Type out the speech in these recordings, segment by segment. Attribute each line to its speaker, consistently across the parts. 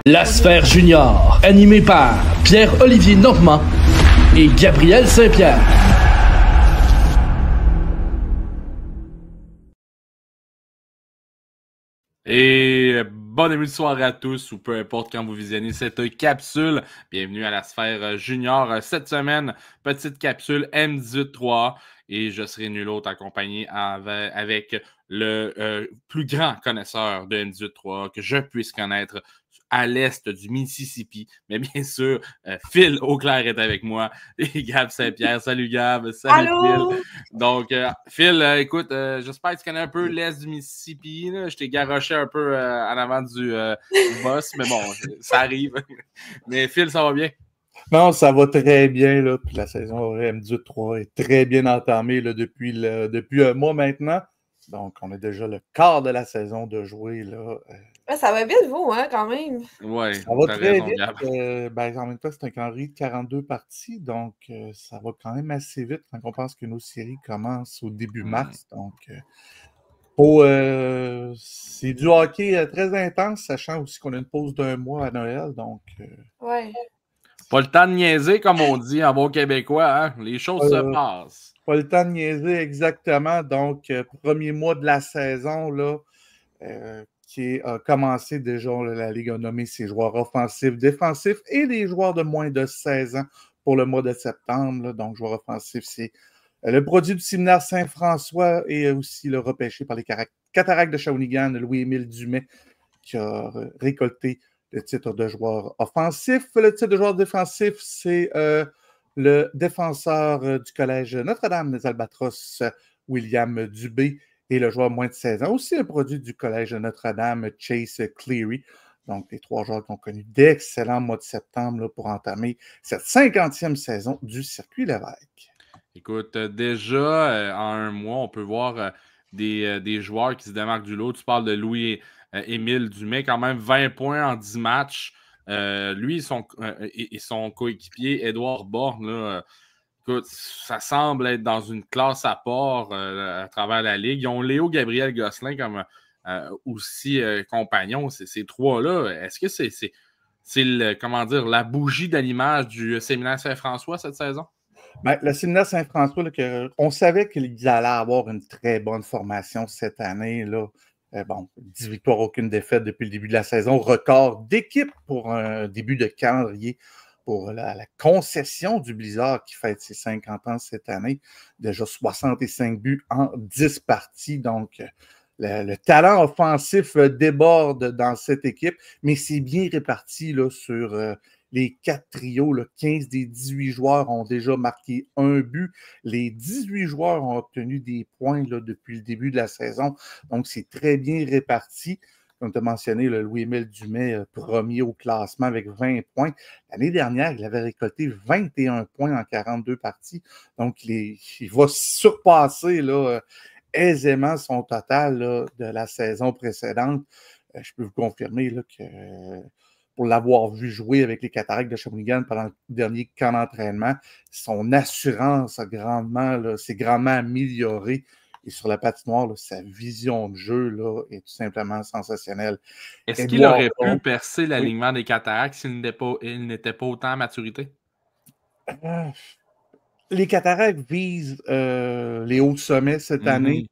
Speaker 1: La Sphère Junior, animée par Pierre-Olivier Normand et Gabriel Saint-Pierre.
Speaker 2: Et bon début de soirée à tous, ou peu importe quand vous visionnez cette capsule. Bienvenue à la Sphère Junior. Cette semaine, petite capsule M18-3 et je serai nul autre accompagné avec le plus grand connaisseur de M18-3 que je puisse connaître à l'est du Mississippi. Mais bien sûr, Phil Auclair est avec moi et Gab Saint-Pierre. Salut Gab, salut
Speaker 3: Allô?
Speaker 2: Phil. Donc, Phil, écoute, j'espère que tu connais un peu l'est du Mississippi. Là. Je t'ai garoché un peu en avant du boss, mais bon, ça arrive. Mais Phil, ça va bien?
Speaker 4: Non, ça va très bien. Là. Puis la saison M18-3 est très bien entamée là, depuis un mois maintenant. Donc, on a déjà le quart de la saison de jouer. Là.
Speaker 3: Ça va vite, vous, hein, quand même.
Speaker 2: Oui,
Speaker 4: ça va très
Speaker 2: raison,
Speaker 4: vite.
Speaker 2: Gab.
Speaker 4: En même temps, c'est un calendrier de 42 parties. Donc, ça va quand même assez vite quand on pense que nos séries commencent au début mars. Donc, c'est du hockey très intense, sachant aussi qu'on a une pause d'1 mois à Noël. Donc,
Speaker 3: Ouais.
Speaker 2: Pas le temps de niaiser, comme on dit en bon québécois. Hein? Les choses se passent.
Speaker 4: Pas le temps de niaiser exactement. Donc, premier mois de la saison, là, qui a commencé déjà, la Ligue a nommé ses joueurs offensifs, défensifs et les joueurs de moins de 16 ans pour le mois de septembre. Là. Donc, joueurs offensifs, c'est le produit du séminaire Saint-François et aussi le repêché par les Cataractes de Shawinigan, Louis-Émile Dumais, qui a récolté le titre de joueur offensif. Le titre de joueur défensif, c'est le défenseur du Collège Notre-Dame des Albatros, William Dubé, et le joueur moins de 16 ans, aussi un produit du Collège Notre-Dame, Chase Cleary. Donc, les trois joueurs qui ont connu d'excellents mois de septembre là, pour entamer cette 50e saison du Circuit Lévesque.
Speaker 2: Écoute, déjà, en un mois, on peut voir des joueurs qui se démarquent du lot. Tu parles de Louis-Émile Dumais, quand même 20 points en 10 matchs. Lui et son coéquipier, Édouard Borne, là, écoute, ça semble être dans une classe à part à travers la Ligue. Ils ont Léo Gabriel Gosselin comme aussi compagnon. Ces trois-là, est-ce que c'est la bougie d'allumage du séminaire Saint-François cette saison?
Speaker 4: Ben, le séminaire Saint-François, là, on savait qu'ils allaient avoir une très bonne formation cette année. Là. 10 victoires, aucune défaite depuis le début de la saison. Record d'équipe pour un début de calendrier pour la concession du Blizzard qui fête ses 50 ans cette année. Déjà 65 buts en 10 parties. Donc, le talent offensif déborde dans cette équipe, mais c'est bien réparti là, sur les 4 trios. Là, 15 des 18 joueurs ont déjà marqué un but. Les 18 joueurs ont obtenu des points là, depuis le début de la saison. Donc, c'est très bien réparti. Comme tu as mentionné, Louis-Émile Dumais, premier au classement avec 20 points. L'année dernière, il avait récolté 21 points en 42 parties. Donc, il va surpasser là, aisément son total là, de la saison précédente. Je peux vous confirmer là, que pour l'avoir vu jouer avec les Cataractes de Shawinigan pendant le dernier camp d'entraînement, son assurance s'est grandement améliorée. Et sur la patinoire, là, sa vision de jeu là, est tout simplement sensationnelle.
Speaker 2: Est-ce qu'il aurait pu percer l'alignement des Cataractes s'il n'était pas autant à maturité?
Speaker 4: Les Cataractes visent les hauts sommets cette année.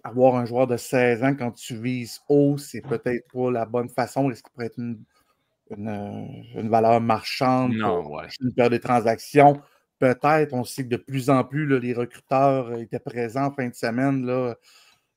Speaker 4: Avoir un joueur de 16 ans quand tu vises haut, c'est peut-être pas la bonne façon. Est-ce qu'il pourrait être une valeur marchande pour une période de transactions? Peut-être. On sait que de plus en plus, là, les recruteurs étaient présents en fin de semaine, là,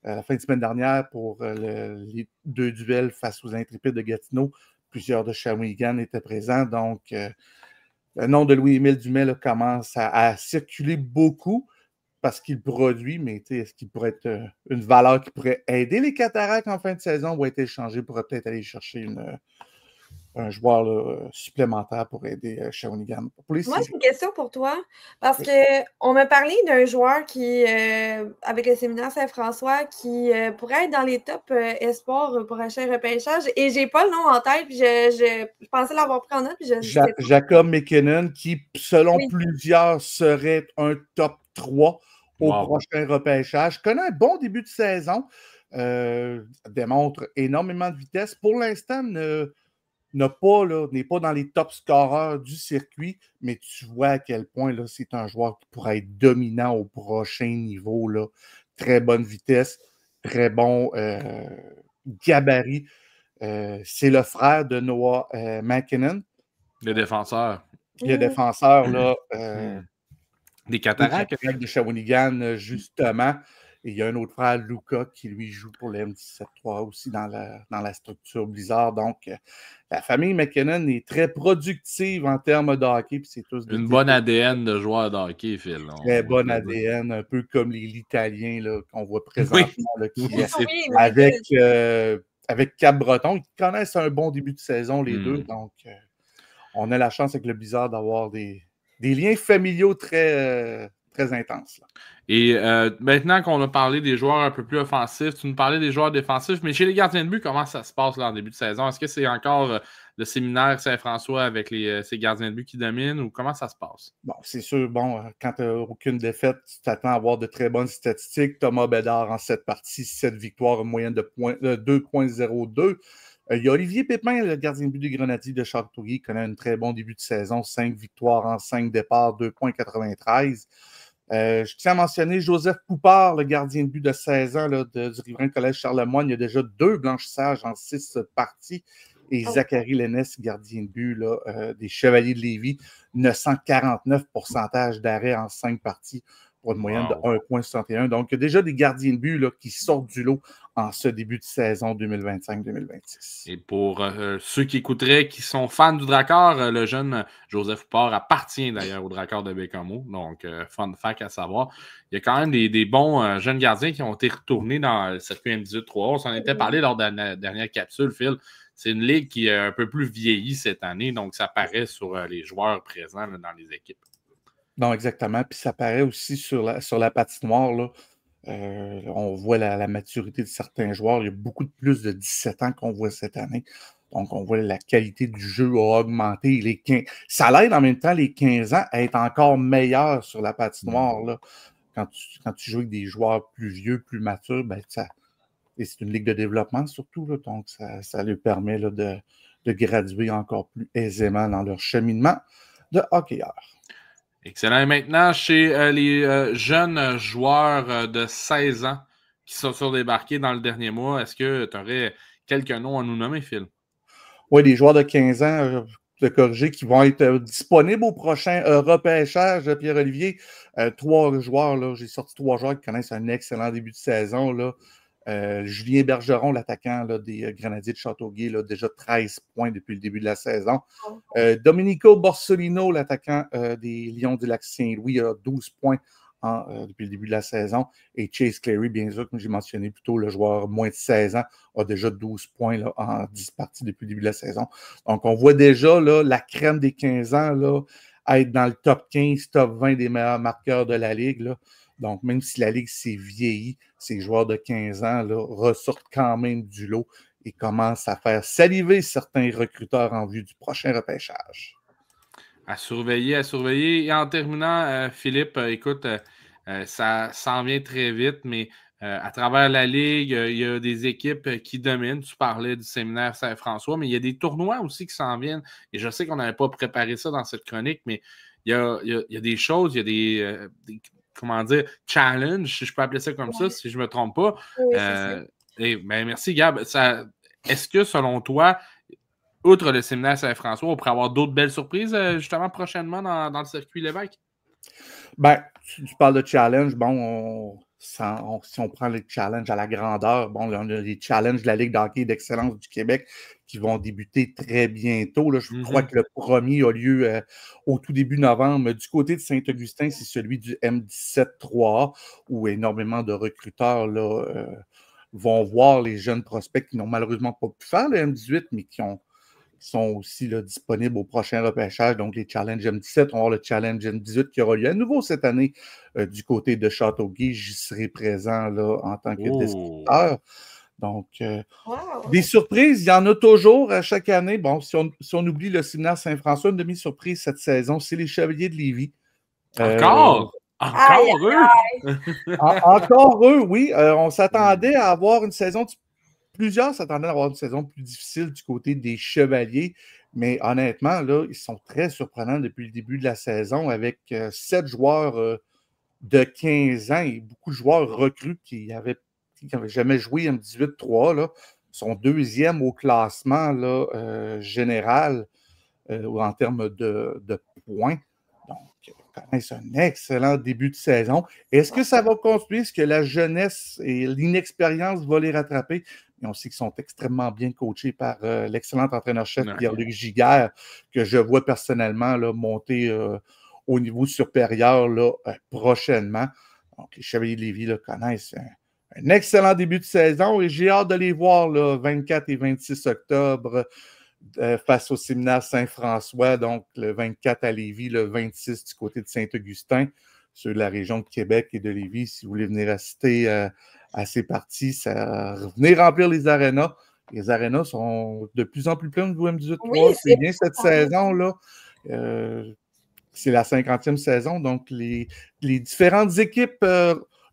Speaker 4: la fin de semaine dernière pour les 2 duels face aux Intrépides de Gatineau. Plusieurs de Shawinigan étaient présents. Donc, le nom de Louis-Émile Dumais là, commence à circuler beaucoup parce qu'il produit, mais est-ce qu'il pourrait être une valeur qui pourrait aider les Cataractes en fin de saison ou être échangé pour peut-être aller chercher un joueur là, supplémentaire pour aider Shawinigan.
Speaker 3: Moi, j'ai une question pour toi, parce qu'on m'a parlé d'un joueur qui, avec le séminaire Saint-François, qui pourrait être dans les top espoirs pour acheter un repêchage, et j'ai pas le nom en tête, puis je pensais l'avoir pris en note, puis
Speaker 4: Jacob McKinnon, qui, selon plusieurs, serait un top 3 au prochain repêchage. Connaît un bon début de saison, démontre énormément de vitesse. Pour l'instant, n'est pas dans les top scoreurs du circuit, mais tu vois à quel point là, c'est un joueur qui pourrait être dominant au prochain niveau. Là. Très bonne vitesse, très bon gabarit. C'est le frère de Noah McKinnon.
Speaker 2: Le défenseur.
Speaker 4: Le défenseur là,
Speaker 2: des Cataractes
Speaker 4: de Shawinigan, justement. Et il y a un autre frère, Luca, qui lui joue pour le M17-3 aussi dans la structure Blizzard. Donc, la famille McKinnon est très productive en termes de hockey. Puis c'est tous
Speaker 2: une bonne ADN de joueur de hockey, Phil.
Speaker 4: Très bonne ADN, un peu comme l'Italien qu'on voit présentement, là, qui avec Cap-Breton. Ils connaissent un bon début de saison, les deux. Donc, on a la chance avec le Blizzard d'avoir des liens familiaux très intenses. Là.
Speaker 2: Et maintenant qu'on a parlé des joueurs un peu plus offensifs, tu nous parlais des joueurs défensifs, mais chez les gardiens de but, comment ça se passe là, en début de saison? Est-ce que c'est encore le séminaire Saint-François avec ces gardiens de but qui dominent ou comment ça se passe?
Speaker 4: Bon, c'est sûr, quand tu n'as aucune défaite, tu t'attends à avoir de très bonnes statistiques. Thomas Bédard en 7 parties, 7 victoires, une moyenne de 2,02. Il y a Olivier Pépin, le gardien de but des Grenadiers de Châteauguay, qui connaît un très bon début de saison, 5 victoires en 5 départs, 2,93. Je tiens à mentionner Joseph Poupard, le gardien de but de 16 ans là, du Riverain Collège Charlemagne. Il y a déjà 2 blanchissages en 6 parties. Et Zachary Lénès, gardien de but là, des Chevaliers de Lévis, 949 pourcentage d'arrêt en 5 parties pour une moyenne de 1,61. Donc, il y a déjà des gardiens de but là, qui sortent du lot en ce début de saison 2025-2026.
Speaker 2: Et pour ceux qui écouteraient, qui sont fans du Drakkar, le jeune Joseph Poupard appartient d'ailleurs au Drakkar de Bécamo. Donc, fun fact à savoir. Il y a quand même des bons jeunes gardiens qui ont été retournés dans le circuit M18-3. On s'en était parlé lors de la dernière capsule, Phil. C'est une ligue qui est un peu plus vieillie cette année, donc ça paraît sur les joueurs présents là, dans les équipes.
Speaker 4: Non, exactement. Puis ça paraît aussi sur la patinoire. Là. On voit la maturité de certains joueurs. Il y a beaucoup de plus de 17 ans qu'on voit cette année. Donc, on voit la qualité du jeu a augmenté. Ça l'aide en même temps, les 15 ans, à être encore meilleur sur la patinoire. Là. Quand tu joues avec des joueurs plus vieux, plus matures, ben, et c'est une ligue de développement surtout. Là, donc, ça lui permet là, de graduer encore plus aisément dans leur cheminement de hockeyeur.
Speaker 2: Excellent. Et maintenant, chez les jeunes joueurs de 16 ans qui sont débarqués dans le dernier mois, est-ce que tu aurais quelques noms à nous nommer, Phil?
Speaker 4: Oui, des joueurs de 15 ans, de corriger, qui vont être disponibles au prochain repêchage, Pierre-Olivier. 3 joueurs, là, j'ai sorti 3 joueurs qui connaissent un excellent début de saison. Là. Julien Bergeron, l'attaquant là, des Grenadiers de Châteauguay, là, déjà 13 points depuis le début de la saison. Domenico Borsolino, l'attaquant des Lions du Lac-Saint-Louis, a 12 points depuis le début de la saison. Et Chase Clary, bien sûr, comme j'ai mentionné plus tôt, le joueur moins de 16 ans, a déjà 12 points là, en 10 parties depuis le début de la saison. Donc, on voit déjà là, la crème des 15 ans là, être dans le top 15, top 20 des meilleurs marqueurs de la Ligue. Là. Donc, même si la Ligue s'est vieillie, ces joueurs de 15 ans là, ressortent quand même du lot et commencent à faire saliver certains recruteurs en vue du prochain repêchage.
Speaker 2: À surveiller, à surveiller. Et en terminant, Philippe, écoute, ça s'en vient très vite, mais à travers la Ligue, il y a des équipes qui dominent. Tu parlais du séminaire Saint-François, mais il y a des tournois aussi qui s'en viennent. Et je sais qu'on n'avait pas préparé ça dans cette chronique, mais il y a des choses, il y a des comment dire, challenge, si je peux appeler ça comme ça, si je ne me trompe pas.
Speaker 3: Oui,
Speaker 2: merci, Gab. Est-ce que, selon toi, outre le séminaire Saint-François, on pourrait avoir d'autres belles surprises, justement, prochainement dans le circuit Lévesque?
Speaker 4: Ben, tu parles de challenge. Bon, si on prend les challenges à la grandeur, bon, on a les challenges de la Ligue d'hockey d'excellence du Québec qui vont débuter très bientôt. Là. Je crois que le premier a lieu au tout début novembre. Du côté de Saint-Augustin, c'est celui du M17-3A où énormément de recruteurs là, vont voir les jeunes prospects qui n'ont malheureusement pas pu faire le M18, mais qui ont sont aussi là, disponibles au prochain repêchage. Donc, les Challenge M17, on va avoir le Challenge M18 qui aura lieu à nouveau cette année du côté de Châteauguay. J'y serai présent là, en tant que descripteur. Donc, des surprises, il y en a toujours à chaque année. Bon, si on oublie le séminaire Saint-François, une demi-surprise cette saison, c'est les Chevaliers de Lévis.
Speaker 2: Encore eux?
Speaker 4: Encore eux, oui. On s'attendait à avoir une saison... Plusieurs s'attendaient à avoir une saison plus difficile du côté des Chevaliers, mais honnêtement, là, ils sont très surprenants depuis le début de la saison avec 7 joueurs de 15 ans et beaucoup de joueurs recrues qui n'avaient jamais joué M18-3. Là, sont deuxième au classement là, général ou en termes de points. Donc, c'est un excellent début de saison. Est-ce que ça va continuer? Est-ce que la jeunesse et l'inexpérience vont les rattraper? Et on sait qu'ils sont extrêmement bien coachés par l'excellent entraîneur-chef Pierre-Luc Giguère, que je vois personnellement là, monter au niveau supérieur là, prochainement. Donc, les Chevaliers de Lévis là, connaissent un excellent début de saison et j'ai hâte de les voir le 24 et 26 octobre face au séminaire Saint-François, donc le 24 à Lévis, le 26 du côté de Saint-Augustin, ceux de la région de Québec et de Lévis. Si vous voulez venir assister à ces parties, venez remplir les arénas. Les arénas sont de plus en plus pleins au niveau M18-3. Oui, c'est bien cette saison-là. C'est la 50e saison, donc les différentes équipes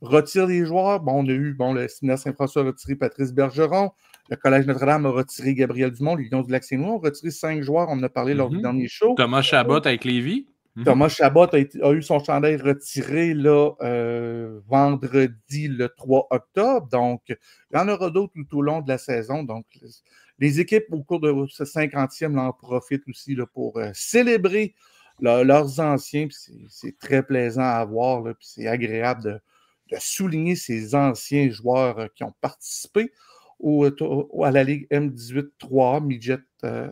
Speaker 4: retirent les joueurs. Bon, on a eu le séminaire Saint-François a retiré Patrice Bergeron. Le Collège Notre-Dame a retiré Gabriel Dumont. Les Lions du Lac-Saint-Louis ont retiré 5 joueurs. On en a parlé lors du dernier show.
Speaker 2: Thomas Chabot avec Lévis.
Speaker 4: Thomas Chabot a eu son chandail retiré là, vendredi le 3 octobre. Donc, il y en aura d'autres tout au long de la saison. Donc, les équipes au cours de ce 50e là, en profitent aussi là, pour célébrer leurs anciens. C'est très plaisant à voir. Là, puis c'est agréable de souligner ces anciens joueurs qui ont participé à la Ligue M18-3, Midget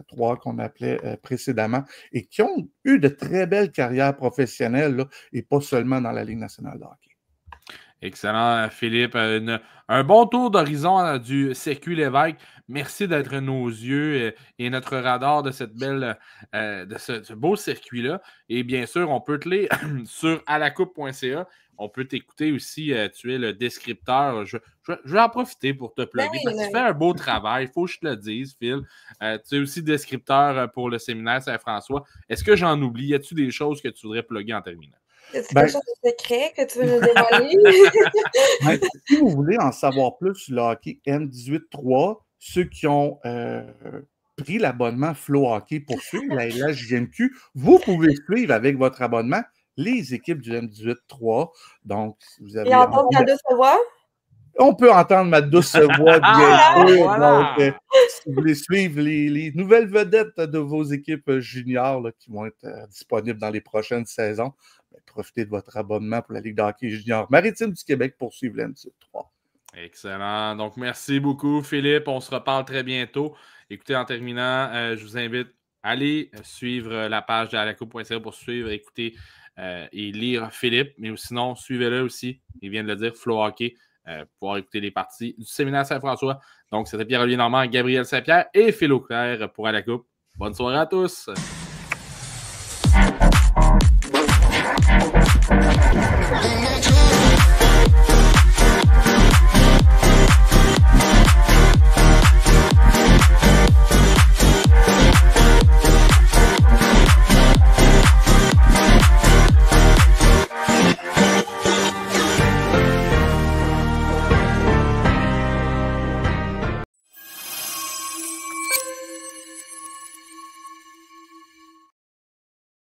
Speaker 4: 3 qu'on appelait précédemment, et qui ont eu de très belles carrières professionnelles là, et pas seulement dans la Ligue nationale de hockey.
Speaker 2: Excellent, Philippe. Un bon tour d'horizon du circuit Lévesque. Merci d'être nos yeux et notre radar de cette belle, de ce beau circuit-là. Et bien sûr, on peut te lire sur alacoupe.ca. On peut t'écouter aussi. Tu es le descripteur. Je vais en profiter pour te plugger parce que tu fais un beau travail. Il faut que je te le dise, Phil. Tu es aussi descripteur pour le séminaire Saint-François. Est-ce que j'en oublie? Y a-t-il des choses que tu voudrais plugger en terminant?
Speaker 3: Est-ce quelque chose de secret que tu veux nous dévoiler?
Speaker 4: Si vous voulez en savoir plus sur le hockey M18-3, ceux qui ont pris l'abonnement Flow Hockey pour suivre la LHJMQ, vous pouvez suivre avec votre abonnement les équipes du M18-3. Donc, si vous avez...
Speaker 3: Et entendre ma douce voix?
Speaker 4: On peut entendre ma douce voix, bien sûr. Voilà. Donc, si vous voulez suivre les nouvelles vedettes de vos équipes juniors là, qui vont être disponibles dans les prochaines saisons, profitez de votre abonnement pour la Ligue de hockey junior maritime du Québec pour suivre l'M18-3.
Speaker 2: Excellent. Donc, merci beaucoup, Philippe. On se reparle très bientôt. Écoutez, en terminant, je vous invite à aller suivre la page de alacoupe.ca pour suivre, écouter et lire Philippe. Mais sinon, suivez-le aussi. Il vient de le dire, Flow Hockey, pour pouvoir écouter les parties du séminaire Saint-François. Donc, c'était Pierre-Olivier Normand, Gabriel Saint-Pierre et Phil Auclair pour Alacoupe. Bonne soirée à tous!